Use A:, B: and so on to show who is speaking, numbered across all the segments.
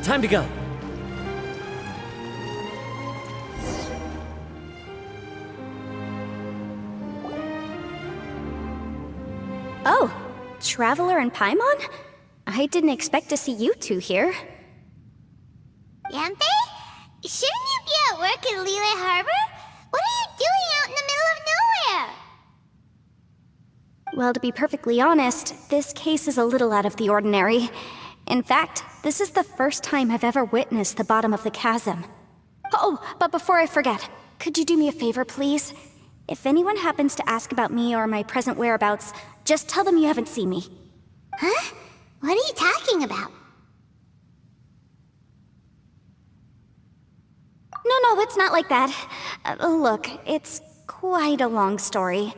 A: time to go.
B: Oh, Traveler and Paimon? I didn't expect to see you two here.
C: Lembre? Shouldn't you be at work in Liyue Harbor? What are you doing out in the middle of nowhere?
B: Well, to be perfectly honest, this case is a little out of the ordinary. In fact, this is the first time I've ever witnessed the bottom of the chasm. Oh, but before I forget, could you do me a favor, please? If anyone happens to ask about me or my present whereabouts, just tell them you haven't seen me.
C: Huh? What are you talking about?
B: No, it's not like that. Look, it's quite a long story.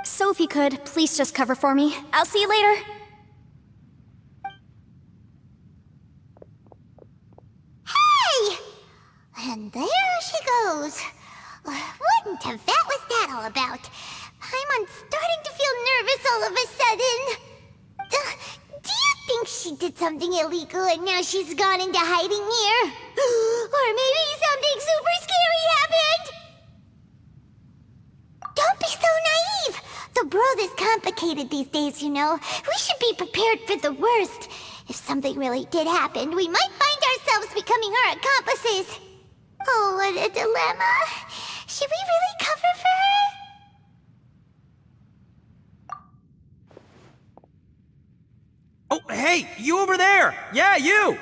B: So if you could, please just cover for me. I'll see you later.
C: Hey! And there she goes. What in Tibet was that all about? I'm starting to feel nervous all of a sudden. Do you think she did something illegal and now she's gone into hiding here? Or maybe something super scary happened? Don't be so naive! The world is complicated these days, you know. We should be prepared for the worst. If something really did happen, we might find ourselves becoming her accomplices. Oh, what a dilemma. Should we really cover for her?
D: Oh, hey, you over there! Yeah, you!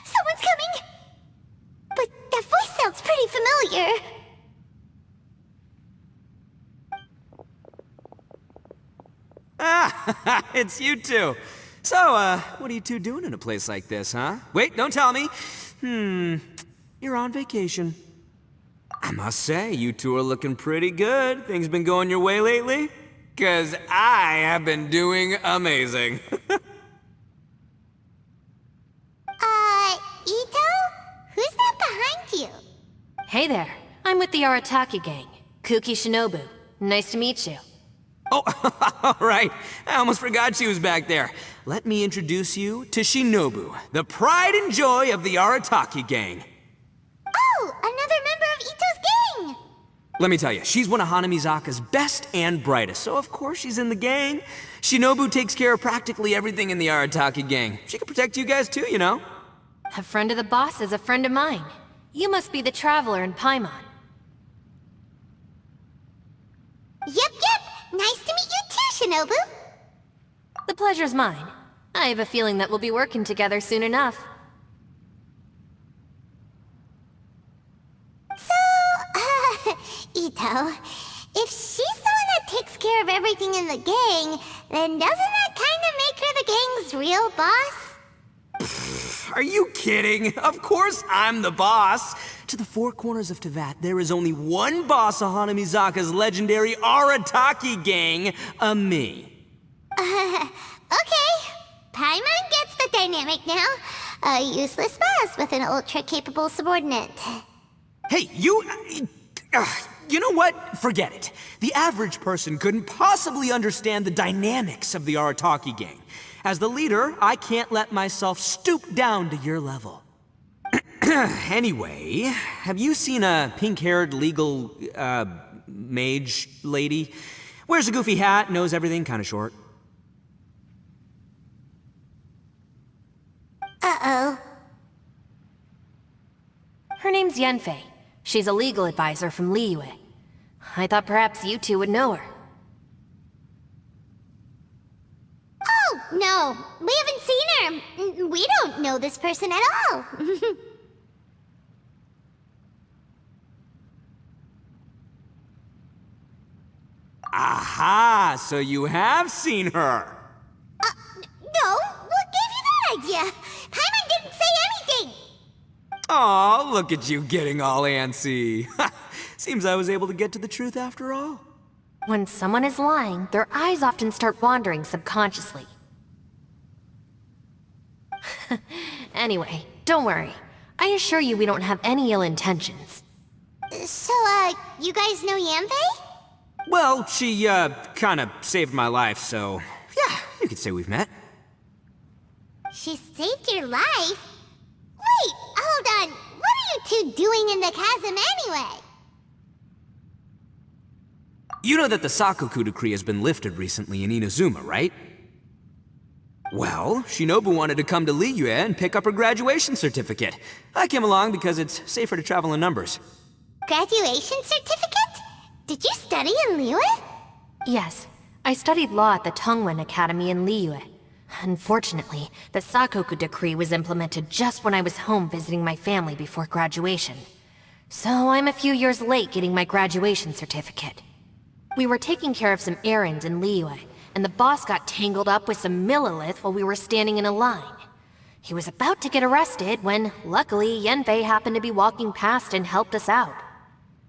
C: Someone's coming! But that voice sounds pretty familiar.
D: Ah, it's you two. So, what are you two doing in a place like this, huh? Wait, don't tell me. You're on vacation. I must say, you two are looking pretty good. Things been going your way lately? 'Cause I have been doing amazing.
C: Ito? Who's that behind you?
E: Hey there, I'm with the Arataki gang. Kuki Shinobu. Nice to meet you.
D: Oh, all right. I almost forgot she was back there. Let me introduce you to Shinobu, the pride and joy of the Arataki gang.
C: Oh, another member of Ito's gang!
D: Let me tell you, she's one of Hanamizaka's best and brightest, so of course she's in the gang. Shinobu takes care of practically everything in the Arataki gang. She can protect you guys too, you know?
E: A friend of the boss is a friend of mine. You must be the Traveler in Paimon.
C: Yep. Nice to meet you too, Shinobu.
E: The pleasure's mine. I have a feeling that we'll be working together soon enough.
C: So, Ito, if she's the one that takes care of everything in the gang, then doesn't that kind of make her the gang's real boss?
D: Are you kidding? Of course I'm the boss. To the four corners of Teyvat, there is only one boss of Hanamizaka's legendary Arataki gang, me.
C: Okay. Paimon gets the dynamic now. A useless boss with an ultra-capable subordinate.
D: Hey, you know what? Forget it. The average person couldn't possibly understand the dynamics of the Arataki gang. As the leader, I can't let myself stoop down to your level. Anyway, have you seen a pink-haired legal, mage lady? Wears a goofy hat, knows everything, kinda short.
C: Uh-oh.
E: Her name's Yanfei. She's a legal advisor from Liyue. I thought perhaps you two would know her.
C: Oh, no. We haven't seen her. We don't know this person at all.
D: Aha! So you have seen her!
C: No. What gave you that idea? Paimon didn't say anything.
D: Aw, look at you getting all antsy. Seems I was able to get to the truth after all.
E: When someone is lying, their eyes often start wandering subconsciously. Anyway, don't worry. I assure you we don't have any ill intentions.
C: So, you guys know Yanfei?
D: Well, she, kinda saved my life, so... yeah, you could say we've met.
C: She saved your life? Wait, hold on. What are you two doing in the chasm anyway?
D: You know that the Sakoku decree has been lifted recently in Inazuma, right? Well, Shinobu wanted to come to Liyue and pick up her graduation certificate. I came along because it's safer to travel in numbers.
C: Graduation certificate? Did you study in Liyue?
E: Yes, I studied law at the Tongwen Academy in Liyue. Unfortunately, the Sakoku decree was implemented just when I was home visiting my family before graduation. So I'm a few years late getting my graduation certificate. We were taking care of some errands in Liyue, and the boss got tangled up with some Millilith while we were standing in a line. He was about to get arrested when, luckily, Yanfei happened to be walking past and helped us out.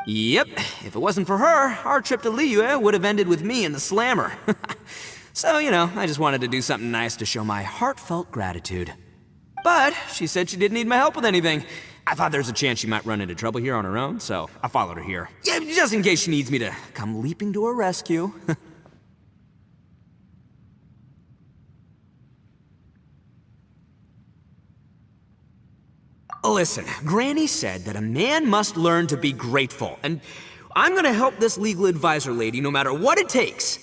D: Yep, if it wasn't for her, our trip to Liyue would have ended with me and the slammer. So, you know, I just wanted to do something nice to show my heartfelt gratitude. But she said she didn't need my help with anything. I thought there's a chance she might run into trouble here on her own, so I followed her here. Yeah, just in case she needs me to come leaping to her rescue. Listen, Granny said that a man must learn to be grateful, and I'm gonna help this legal advisor lady no matter what it takes.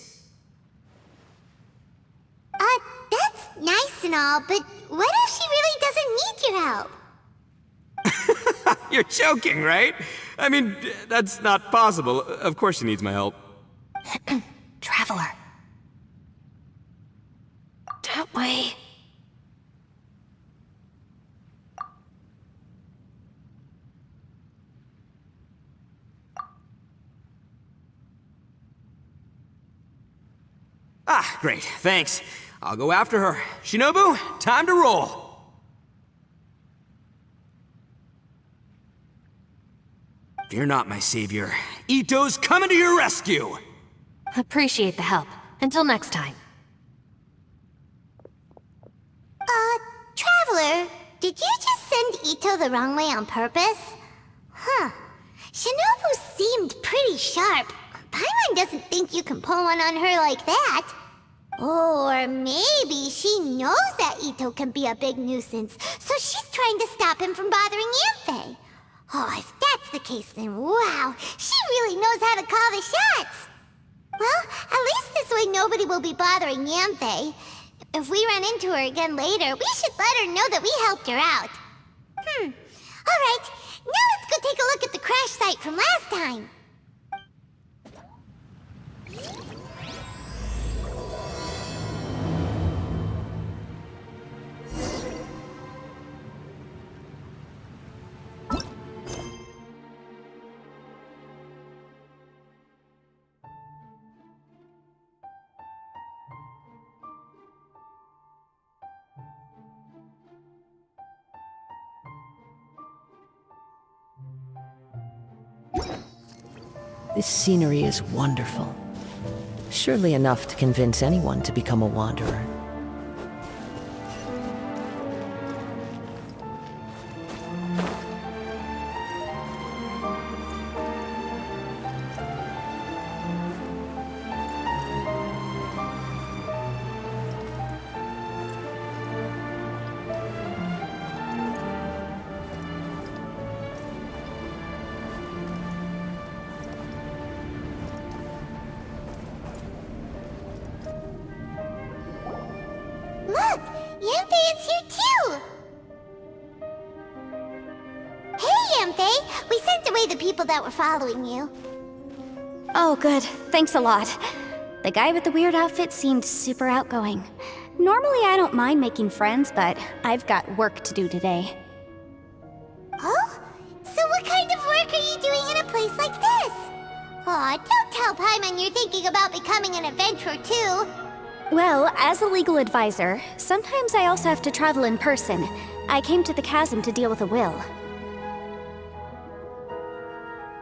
C: That's nice and all, but what if she really doesn't need your help?
D: You're joking, right? I mean, that's not possible. Of course she needs my help.
E: Traveler. That way.
D: Ah, great, thanks. I'll go after her. Shinobu, time to roll. Fear not, my savior. Ito's coming to your rescue!
E: Appreciate the help. Until next time.
C: Traveler, did you just send Ito the wrong way on purpose? Huh. Shinobu seemed pretty sharp. Paimon doesn't think you can pull one on her like that. Or maybe she knows that Ito can be a big nuisance, so she's trying to stop him from bothering Yanfei. Oh, if that's the case, then wow, she really knows how to call the shots. Well, at least this way nobody will be bothering Yanfei. If we run into her again later, we should let her know that we helped her out. Alright, now let's go take a look at the crash site from last time.
A: This scenery is wonderful. Surely enough to convince anyone to become a wanderer.
C: Look, Yanfei is here too! Hey, Yanfei! We sent away the people that were following you.
B: Oh, good. Thanks a lot. The guy with the weird outfit seemed super outgoing. Normally I don't mind making friends, but I've got work to do today.
C: Oh? So what kind of work are you doing in a place like this? Aw, don't tell Paimon you're thinking about becoming an adventurer too.
B: Well, as a legal advisor, sometimes I also have to travel in person. I came to the chasm to deal with a will.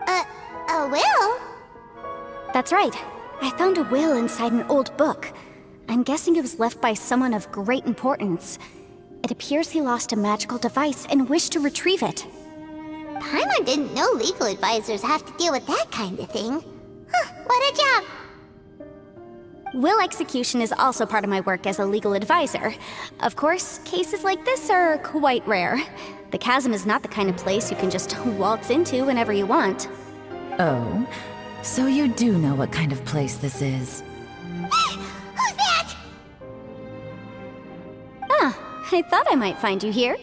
C: A will?
B: That's right. I found a will inside an old book. I'm guessing it was left by someone of great importance. It appears he lost a magical device and wished to retrieve it.
C: Paimon didn't know legal advisors have to deal with that kind of thing. Huh, What a job!
B: Will execution is also part of my work as a legal advisor. Of course, cases like this are quite rare. The chasm is not the kind of place you can just waltz into whenever you want.
F: Oh, so you do know what kind of place this is.
C: Who's that?
B: Ah, I thought I might find you here.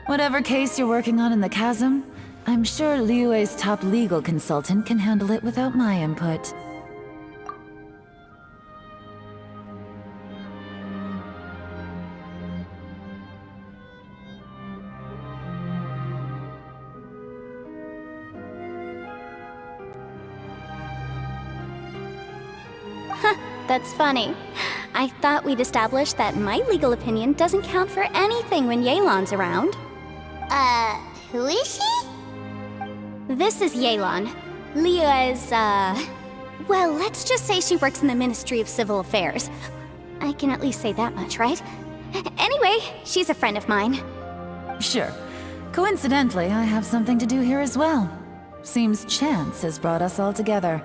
F: Whatever case you're working on in the chasm, I'm sure Liyue's top legal consultant can handle it without my input.
B: That's funny. I thought we'd established that my legal opinion doesn't count for anything when Yelan's around.
C: Who is she?
B: This is Yelan. Liyue's, well, let's just say she works in the Ministry of Civil Affairs. I can at least say that much, right? Anyway, she's a friend of mine.
F: Sure. Coincidentally, I have something to do here as well. Seems chance has brought us all together.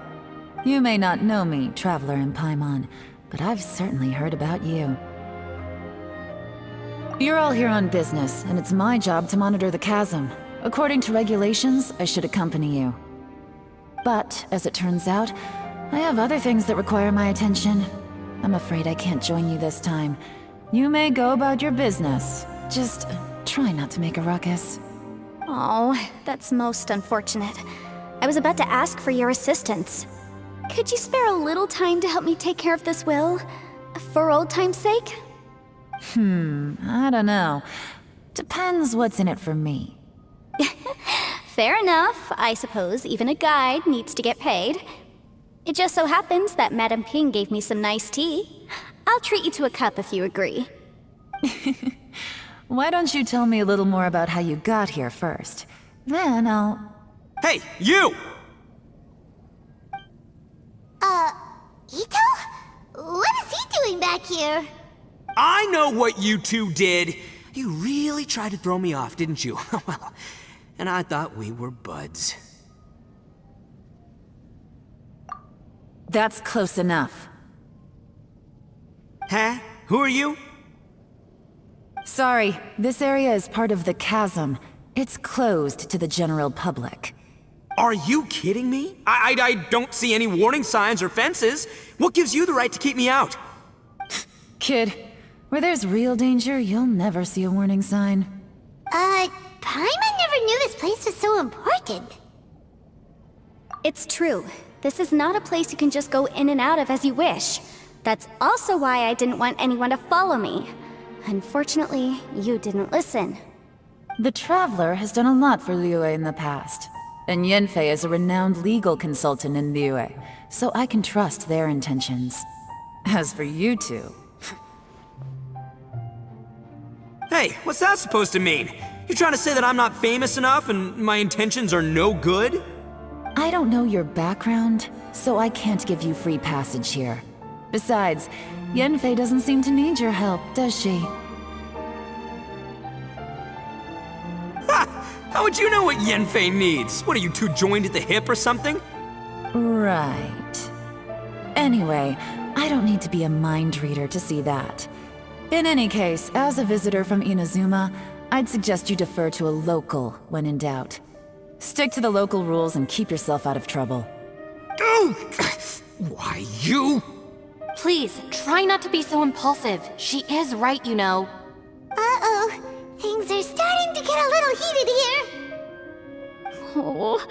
F: You may not know me, Traveler in Paimon, but I've certainly heard about you. You're all here on business, and it's my job to monitor the chasm. According to regulations, I should accompany you. But, as it turns out, I have other things that require my attention. I'm afraid I can't join you this time. You may go about your business. Just try not to make a ruckus.
B: Oh, that's most unfortunate. I was about to ask for your assistance. Could you spare a little time to help me take care of this will? For old time's sake?
F: I don't know. Depends what's in it for me.
B: Fair enough. I suppose even a guide needs to get paid. It just so happens that Madame Ping gave me some nice tea. I'll treat you to a cup if you agree.
F: Why don't you tell me a little more about how you got here first? Then I'll...
D: Hey, you!
C: Ito? What is he doing back here?
D: I know what you two did. You really tried to throw me off, didn't you? Well, and I thought we were buds.
F: That's close enough.
D: Huh? Who are you?
F: Sorry, this area is part of the chasm. It's closed to the general public.
D: Are you kidding me? I don't see any warning signs or fences. What gives you the right to keep me out?
F: Kid, where there's real danger, you'll never see a warning sign.
C: Paimon never knew this place was so important.
B: It's true. This is not a place you can just go in and out of as you wish. That's also why I didn't want anyone to follow me. Unfortunately, you didn't listen.
F: The Traveler has done a lot for Liyue in the past. And Yanfei is a renowned legal consultant in Liyue, so I can trust their intentions. As for you two...
D: Hey, what's that supposed to mean? You trying to say that I'm not famous enough and my intentions are no good?
F: I don't know your background, so I can't give you free passage here. Besides, Yanfei doesn't seem to need your help, does she?
D: How would you know what Yanfei needs? What, are you two joined at the hip or something?
F: Right. Anyway, I don't need to be a mind reader to see that. In any case, as a visitor from Inazuma, I'd suggest you defer to a local when in doubt. Stick to the local rules and keep yourself out of trouble.
D: Oh! Why, you?
E: Please, try not to be so impulsive. She is right, you know.
C: Uh-oh. Things are starting to get a little heated here.
B: Oh,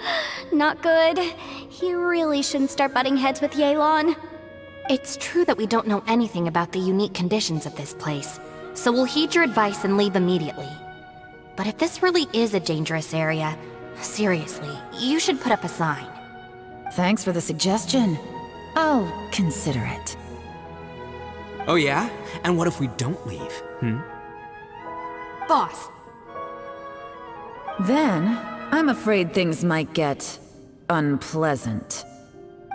B: not good. You really shouldn't start butting heads with Yelan.
E: It's true that we don't know anything about the unique conditions of this place, so we'll heed your advice and leave immediately. But if this really is a dangerous area, seriously, you should put up a sign.
F: Thanks for the suggestion. I'll consider it.
D: Oh yeah? And what if we don't leave?
E: Boss,
F: Then, I'm afraid things might get... unpleasant.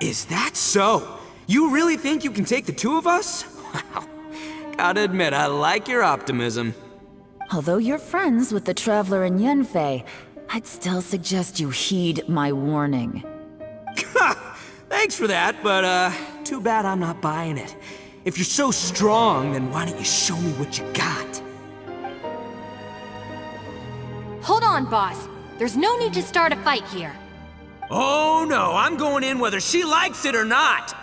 D: Is that so? You really think you can take the two of us? Wow. Gotta admit, I like your optimism.
F: Although you're friends with the Traveler and Yenfei, I'd still suggest you heed my warning.
D: Thanks for that, but too bad I'm not buying it. If you're so strong, then why don't you show me what you got?
E: Hold on, boss. There's no need to start a fight here.
D: Oh no, I'm going in whether she likes it or not!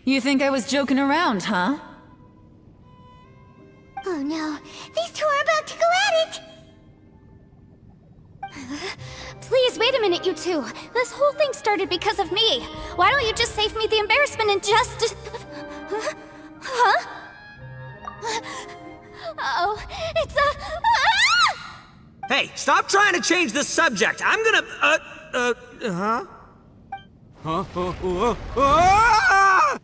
F: You think I was joking around, huh?
C: Oh no, these two are about to go at it!
B: Please, wait a minute, you two. This whole thing started because of me. Why don't you just save me the embarrassment and just... Huh? Uh-oh, it's a... Ah!
D: Hey, stop trying to change the subject! I'm gonna... Huh? Huh? Ah!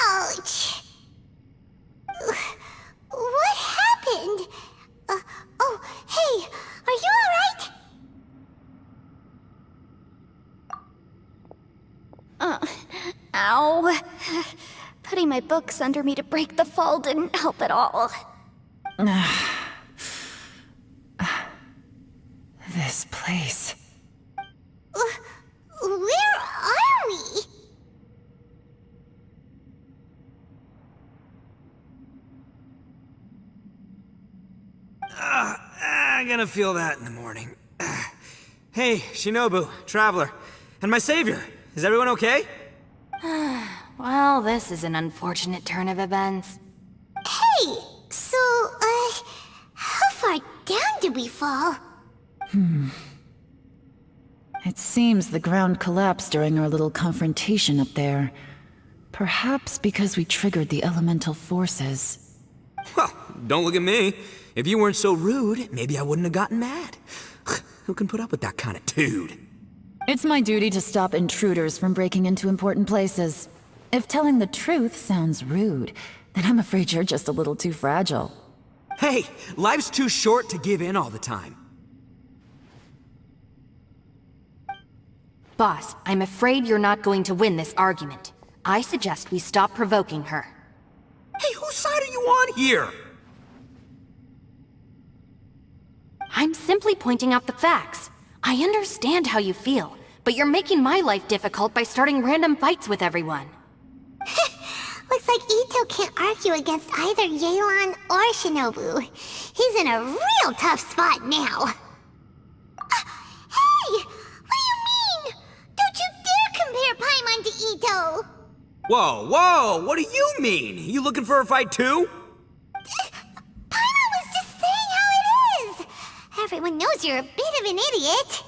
C: Ouch! What happened? Oh, hey, are you alright?
B: Ow. Putting my books under me to break the fall didn't help at all.
F: This place.
C: Where are we?
D: I'm gonna feel that in the morning. Hey, Shinobu, Traveler, and my savior. Is everyone okay?
E: Well, this is an unfortunate turn of events.
C: Hey, so, how far down did we fall?
F: It seems the ground collapsed during our little confrontation up there. Perhaps because we triggered the elemental forces.
D: Well, don't look at me. If you weren't so rude, maybe I wouldn't have gotten mad. Who can put up with that kind of dude?
F: It's my duty to stop intruders from breaking into important places. If telling the truth sounds rude, then I'm afraid you're just a little too fragile.
D: Hey, life's too short to give in all the time.
E: Boss, I'm afraid you're not going to win this argument. I suggest we stop provoking her.
D: Hey, whose side are you on here?
E: I'm simply pointing out the facts. I understand how you feel, but you're making my life difficult by starting random fights with everyone.
C: Looks like Ito can't argue against either Yelan or Shinobu. He's in a real tough spot now. Hey! What do you mean? Don't you dare compare Paimon to Ito!
D: Whoa, whoa, what do you mean? You looking for a fight too?
C: Paimon was just saying how it is! Everyone knows you're a bit of an idiot.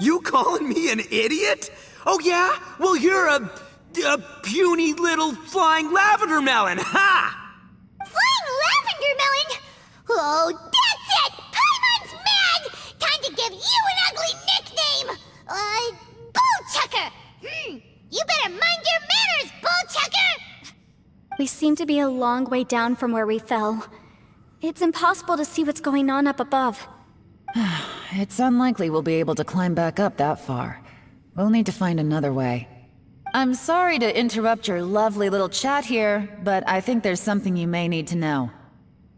D: You calling me an idiot? Oh yeah? Well, you're a puny little flying lavender melon, ha!
C: Flying lavender melon? Oh, that's it! Paimon's mad! Time to give you an ugly nickname! Bullchucker! You better mind your manners, Bullchucker!
B: We seem to be a long way down from where we fell. It's impossible to see what's going on up above.
F: It's unlikely we'll be able to climb back up that far. We'll need to find another way. I'm sorry to interrupt your lovely little chat here, but I think there's something you may need to know.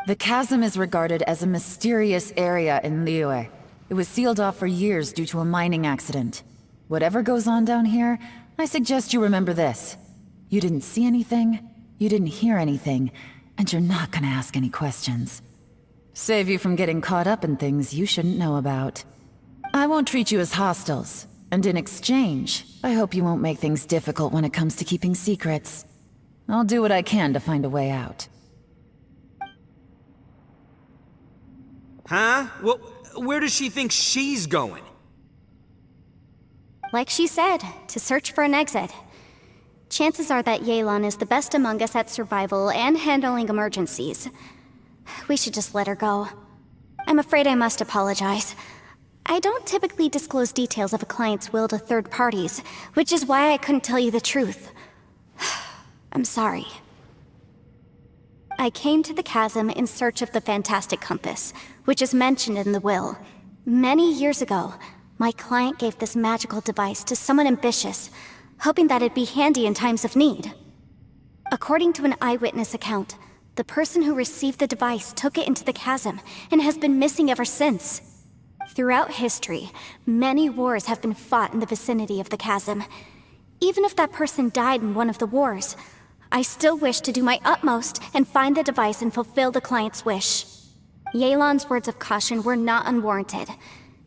F: The chasm is regarded as a mysterious area in Liyue. It was sealed off for years due to a mining accident. Whatever goes on down here, I suggest you remember this. You didn't see anything, you didn't hear anything, and you're not gonna ask any questions. Save you from getting caught up in things you shouldn't know about. I won't treat you as hostiles, and in exchange, I hope you won't make things difficult when it comes to keeping secrets. I'll do what I can to find a way out.
D: Huh? Well, where does she think she's going?
B: Like she said, to search for an exit. Chances are that Yelan is the best among us at survival and handling emergencies. We should just let her go. I'm afraid I must apologize. I don't typically disclose details of a client's will to third parties, which is why I couldn't tell you the truth. I'm sorry. I came to the chasm in search of the fantastic compass, which is mentioned in the will. Many years ago, my client gave this magical device to someone ambitious, hoping that it'd be handy in times of need. According to an eyewitness account, the person who received the device took it into the chasm and has been missing ever since. Throughout history, many wars have been fought in the vicinity of the chasm. Even if that person died in one of the wars, I still wish to do my utmost and find the device and fulfill the client's wish. Yelan's words of caution were not unwarranted.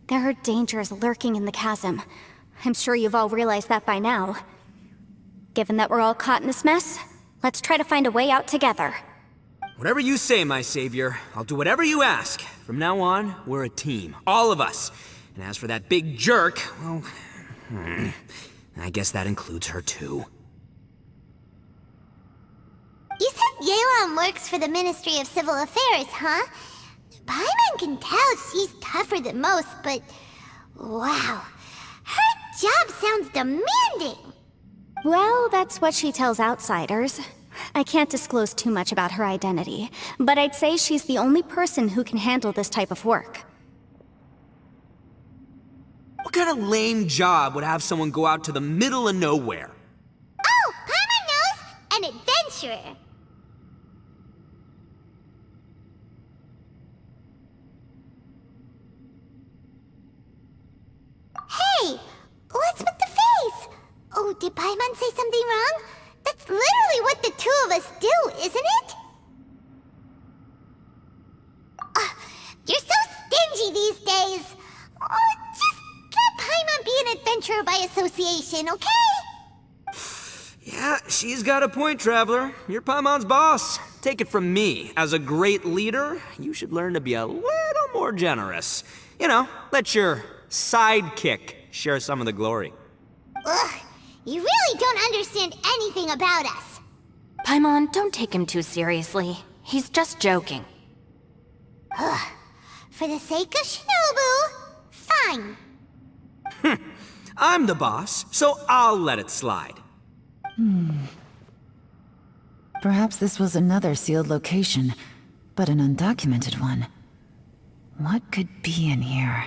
B: There are dangers lurking in the chasm. I'm sure you've all realized that by now. Given that we're all caught in this mess, let's try to find a way out together.
D: Whatever you say, my savior. I'll do whatever you ask. From now on, we're a team. All of us. And as for that big jerk, well, I guess that includes her too.
C: You said Yelan works for the Ministry of Civil Affairs, huh? Paimon can tell she's tougher than most, but wow. Her job sounds demanding.
B: Well, that's what she tells outsiders. I can't disclose too much about her identity, but I'd say she's the only person who can handle this type of work.
D: What kind of lame job would have someone go out to the middle of nowhere?
C: Oh, Paimon knows! An adventurer. Hey, what's with the face? Oh, did Paimon say something wrong? That's literally what the two of us do, isn't it? You're so stingy these days. Oh, just let Paimon be an adventurer by association, okay?
D: Yeah, she's got a point, Traveler. You're Paimon's boss. Take it from me. As a great leader, you should learn to be a little more generous. You know, let your sidekick share some of the glory.
C: Ugh, you really don't understand anything about us.
E: Paimon, don't take him too seriously. He's just joking.
C: For the sake of Shinobu, fine.
D: I'm the boss, so I'll let it slide.
F: Perhaps this was another sealed location, but an undocumented one. What could be in here?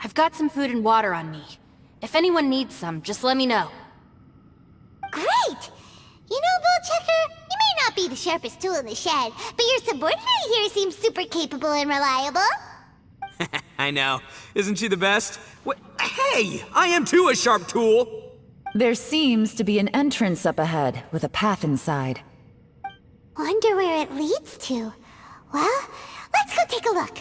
E: I've got some food and water on me. If anyone needs some, just let me know.
C: Great! You know, Bullchecker, you may not be the sharpest tool in the shed, but your subordinate here seems super capable and reliable.
D: I know. Isn't she the best? Hey, I am too a sharp tool.
F: There seems to be an entrance up ahead, with a path inside.
C: Wonder where it leads to. Well, let's go take a look.